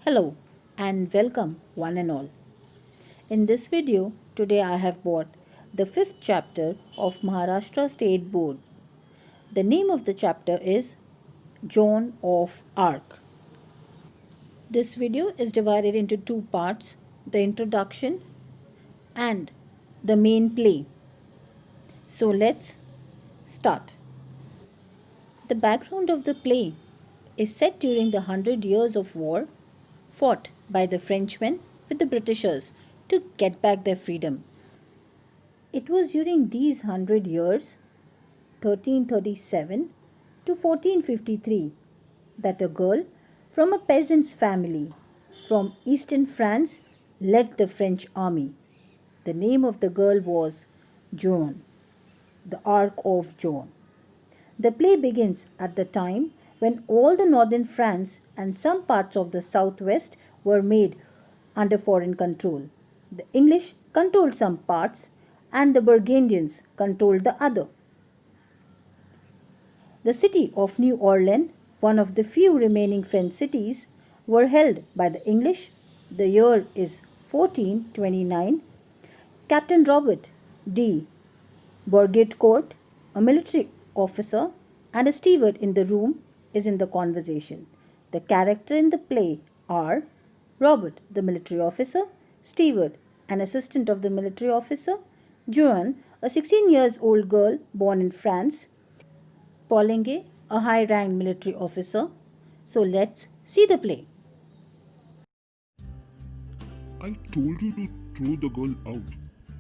Hello and welcome one and all. In this video, today I have brought the fifth chapter of Maharashtra State Board. The name of the chapter is Joan of Arc. This video is divided into two parts, the introduction and the main play. So let's start. The background of the play is set during the 100 Years of War fought by the Frenchmen with the Britishers to get back their freedom. It was during these 100 years, 1337 to 1453, that a girl from a peasant's family from eastern France led the French army. The name of the girl was Joan, the Arc of Joan. The play begins at the time when all the northern France and some parts of the southwest were made under foreign control. The English controlled some parts and the Burgundians controlled the other. The city of New Orleans, one of the few remaining French cities, were held by the English. The year is 1429. Captain Robert de Bourgaincourt, a military officer and a steward in the room, is in the conversation. The characters in the play are Robert, the military officer; steward, an assistant of the military officer; Joan, a 16 years old girl born in France; Paulinge, a high ranked military officer. So let's see the play. I told you to throw the girl out.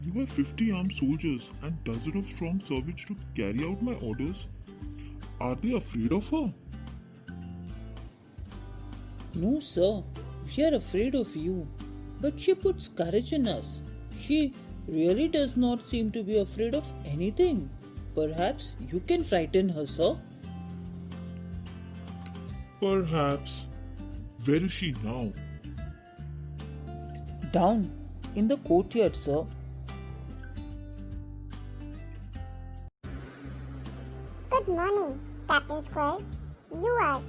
You have 50 armed soldiers and dozens of strong servants to carry out my orders. Are they afraid of her? No, sir, we are afraid of you. But she puts courage in us. She really does not seem to be afraid of anything. Perhaps you can frighten her, sir. Perhaps. Where is she now? Down in the courtyard, sir. Good morning, Captain Squirrel. You are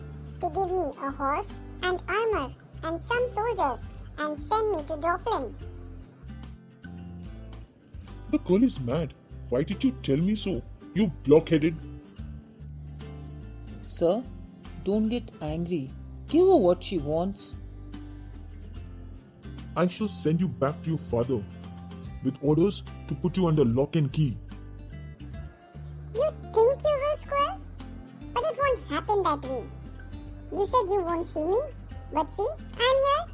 to give me a horse and armor and some soldiers and send me to Dublin. The girl is mad. Why did you tell me so? You blockheaded. Sir, don't get angry. Give her what she wants. I shall send you back to your father with orders to put you under lock and key. You think you will, Squirrel? But it won't happen that way. You said you won't see me, but see, I'm here.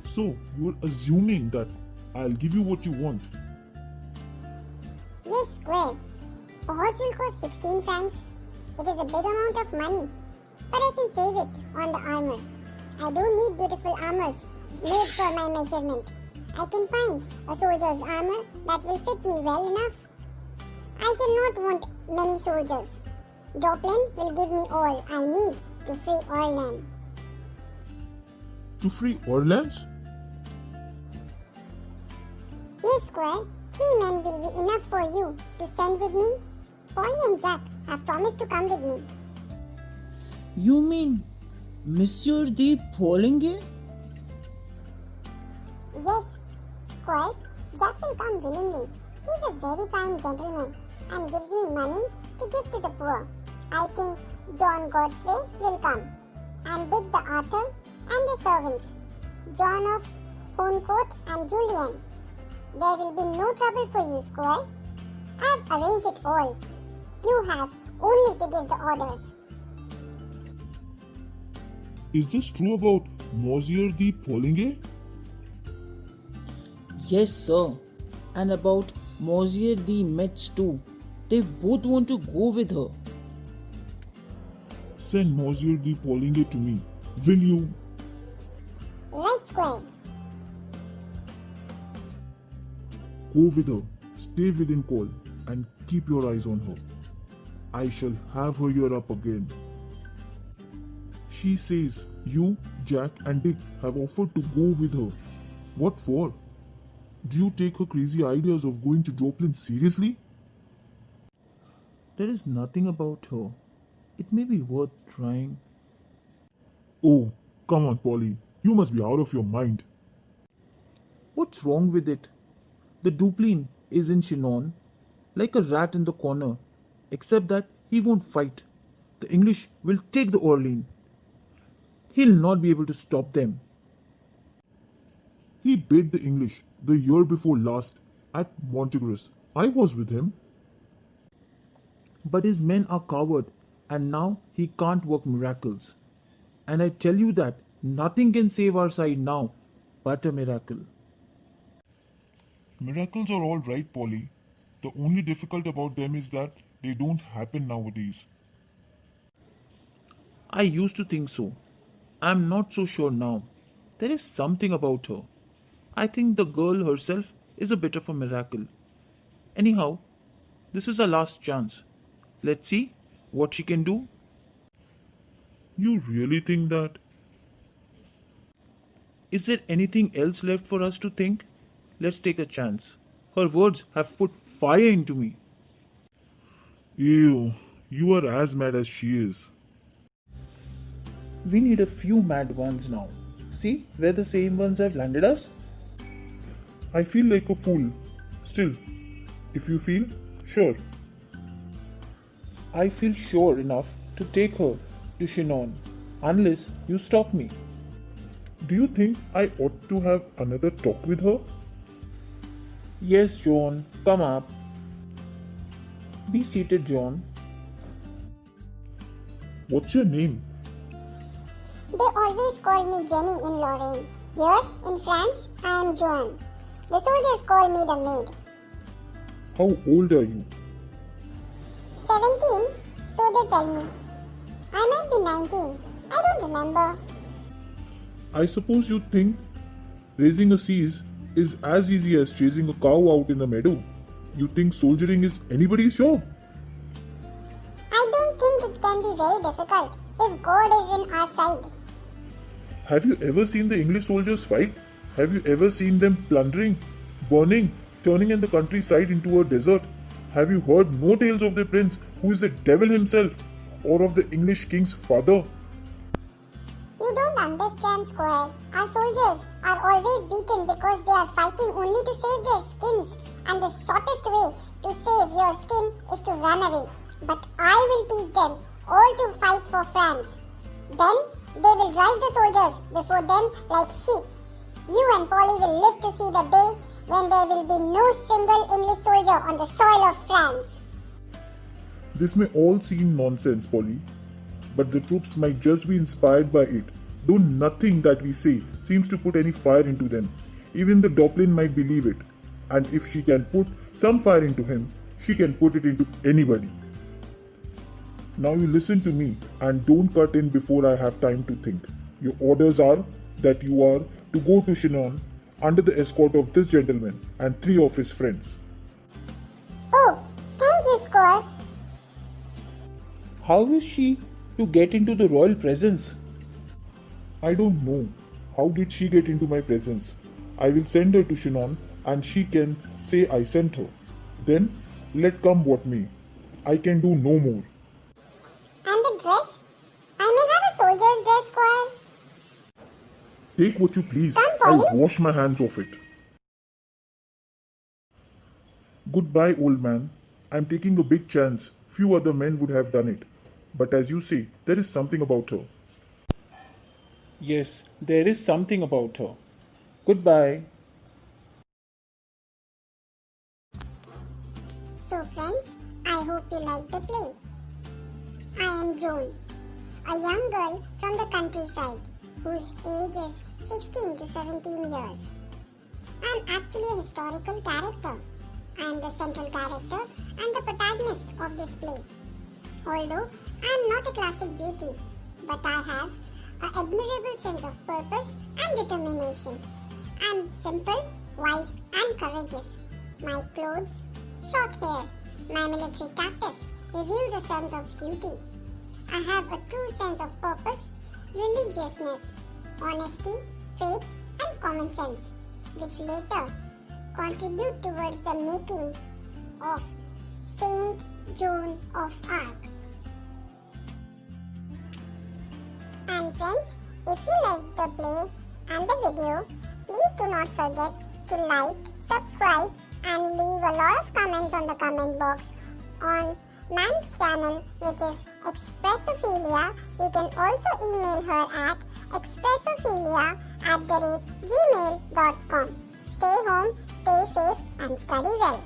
So, you're assuming that I'll give you what you want. Yes, Squirrel. A horse will cost 16 francs. It is a big amount of money, but I can save it on the armor. I don't need beautiful armors made for my measurement. I can find a soldier's armor that will fit me well enough. I shall not want many soldiers. Dublin will give me all I need to free Orleans. To free Orleans? Yes, Squire. 3 men will be enough for you to send with me. Polly and Jack have promised to come with me. You mean Monsieur de Paulinge? Yes, Squire. Jack will come willingly. He's a very kind gentleman and gives me money to give to the poor. I think John Godfrey will come, and Dick the author and the servants, John of Horncourt and Julian. There will be no trouble for you, Squire. I have arranged it all. You have only to give the orders. Is this true about Monsieur de Paulinge? Yes, sir. And about Monsieur de Metz too. They both want to go with her. Send Monsieur de Paulinge to me. Will you? Right, Squire. Go with her, stay within call, and keep your eyes on her. I shall have her here up again. She says you, Jack, and Dick have offered to go with her. What for? Do you take her crazy ideas of going to Joplin seriously? There is nothing about her. It may be worth trying. Oh, Come on, Polly. You must be out of your mind. What's wrong with it? The Duplin is in Chinon, like a rat in the corner, except that he won't fight. The English will take the Orleans. He'll not be able to stop them. He beat the English the year before last at Montegros. I was with him. But his men are coward, and now he can't work miracles. And I tell you that nothing can save our side now but a miracle. Miracles are all right, Polly. The only difficult about them is that they don't happen nowadays. I used to think so. I'm not so sure now. There is something about her. I think the girl herself is a bit of a miracle. Anyhow, this is our last chance. Let's see what she can do. You really think that? Is there anything else left for us to think? Let's take a chance. Her words have put fire into me. Ew, you are as mad as she is. We need a few mad ones now. See where the same ones have landed us? I feel like a fool. Still, if you feel, sure. I feel sure enough to take her to Chinon, unless you stop me. Do you think I ought to have another talk with her? Yes, John, come up. Be seated, John. What's your name? They always call me Jenny in Lorraine. Here, in France, I am Joan. The soldiers call me the maid. How old are you? 17, so they tell me. I might be 19. I don't remember. I suppose you think raising a siege is as easy as chasing a cow out in the meadow. You think soldiering is anybody's job? I don't think it can be very difficult if God is in our side. Have you ever seen the English soldiers fight? Have you ever seen them plundering, burning, turning in the countryside into a desert? Have you heard no tales of the prince who is the devil himself, or of the English king's father? You don't understand, Squire. Our soldiers are always beaten because they are fighting only to save their skins, and the shortest way to save your skin is to run away. But I will teach them all to fight for France. Then they will drive the soldiers before them like sheep. You and Polly will live to see the day when there will be no single English soldier on the soil of France. This may all seem nonsense, Polly, but the troops might just be inspired by it, though nothing that we say seems to put any fire into them. Even the Duplin might believe it, and if she can put some fire into him, she can put it into anybody. Now you listen to me and don't cut in before I have time to think. Your orders are that you are to go to Chinon under the escort of this gentleman and 3 of his friends. Oh, thank you, Squire. How is she to get into the royal presence? I don't know. How did she get into my presence? I will send her to Chinon and she can say I sent her. Then let come what may. I can do no more. And the dress? I may have a soldier's dress, Squire. Take what you please. Come, I'll Polly. wash my hands off it. Goodbye, old man. I'm taking a big chance. Few other men would have done it. But as you say, there is something about her. Yes, there is something about her. Goodbye. So friends, I hope you liked the play. I am Joan, a young girl from the countryside whose age is 16 to 17 years. I am actually a historical character. I am the central character and the protagonist of this play. Although I am not a classic beauty, but I have an admirable sense of purpose and determination. I am simple, wise and courageous. My clothes, short hair, my military cactus reveals a sense of duty. I have a true sense of purpose, religiousness, honesty, faith and common sense, which later contribute towards the making of Saint Joan of Arc. And friends, If you like the play and the video, please do not forget to like, subscribe and leave a lot of comments on the comment box on Man's channel, which is Expressophilia. You can also email her at expressophilia@gmail.com. Stay home, stay safe and study well.